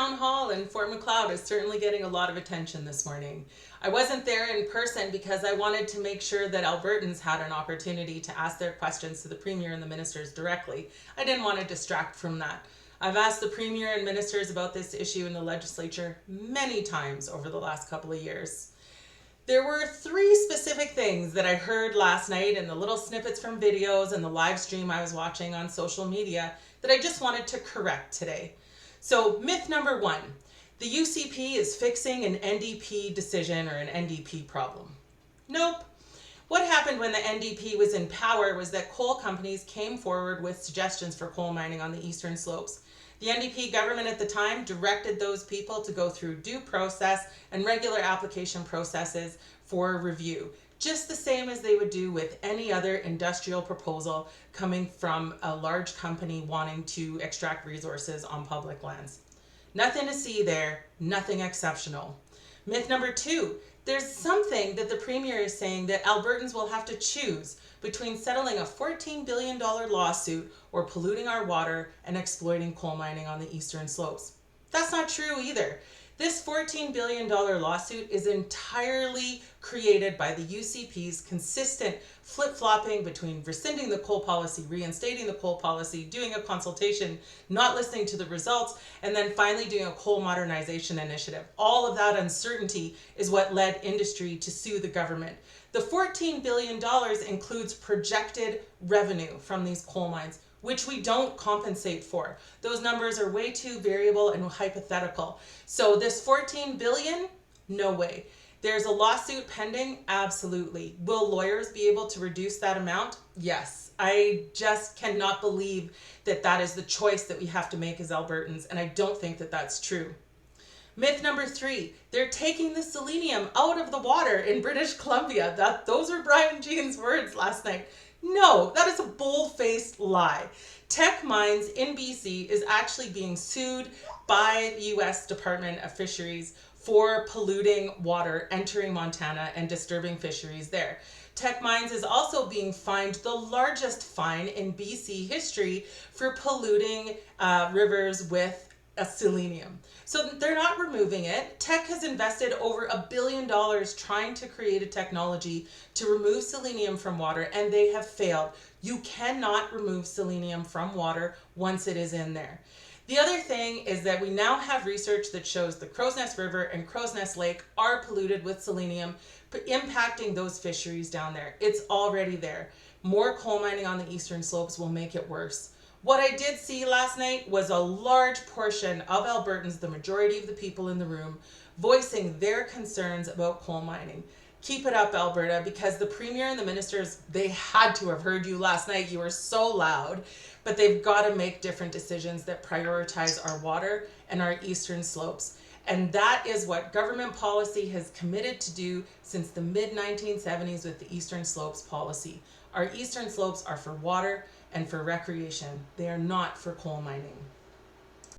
town hall in Fort Macleod is certainly getting a lot of attention this morning. I wasn't there in person because I wanted to make sure that Albertans had an opportunity to ask their questions to the Premier and the ministers directly. I didn't want to distract from that. I've asked the Premier and ministers about this issue in the legislature many times over the last couple of years. There were three specific things that I heard last night in the little snippets from videos and the live stream I was watching on social media that I just wanted to correct today. So myth number one, the UCP is fixing an NDP decision or an NDP problem. Nope. What happened when the NDP was in power was that coal companies came forward with suggestions for coal mining on the eastern slopes. The NDP government at the time directed those people to go through due process and regular application processes for review, just the same as they would do with any other industrial proposal coming from a large company wanting to extract resources on public lands. Nothing to see there, nothing exceptional. Myth number two, there's something that the Premier is saying that Albertans will have to choose between settling a $14 billion lawsuit or polluting our water and exploiting coal mining on the eastern slopes. That's not true either. This $14 billion lawsuit is entirely created by the UCP's consistent flip-flopping between rescinding the coal policy, reinstating the coal policy, doing a consultation, not listening to the results, and then finally doing a coal modernization initiative. All of that uncertainty is what led industry to sue the government. The $14 billion includes projected revenue from these coal mines, which we don't compensate for. Those numbers are way too variable and hypothetical. So this $14 billion, no way. There's a lawsuit pending, absolutely. Will lawyers be able to reduce that amount? Yes. I just cannot believe that that is the choice that we have to make as Albertans, and I don't think that that's true. Myth number three, they're taking the selenium out of the water in British Columbia. Those were Brian Jean's words last night. No, that is a bold-faced lie. Teck Mines in BC is actually being sued by the U.S. Department of Fisheries for polluting water entering Montana and disturbing fisheries there. Teck Mines is also being fined the largest fine in BC history for polluting rivers with selenium. So they're not removing it. Teck has invested over $1 billion trying to create a technology to remove selenium from water, and they have failed. You cannot remove selenium from water once it is in there. The other thing is that we now have research that shows the Crow's Nest River and Crow's Nest Lake are polluted with selenium, impacting those fisheries down there. It's already there. More coal mining on the eastern slopes will make it worse. What I did see last night was a large portion of Albertans, the majority of the people in the room, voicing their concerns about coal mining. Keep it up, Alberta, because the Premier and the ministers, they had to have heard you last night. You were so loud, but they've got to make different decisions that prioritize our water and our eastern slopes. And that is what government policy has committed to do since the mid-1970s with the Eastern Slopes policy. Our eastern slopes are for water and for recreation. They are not for coal mining.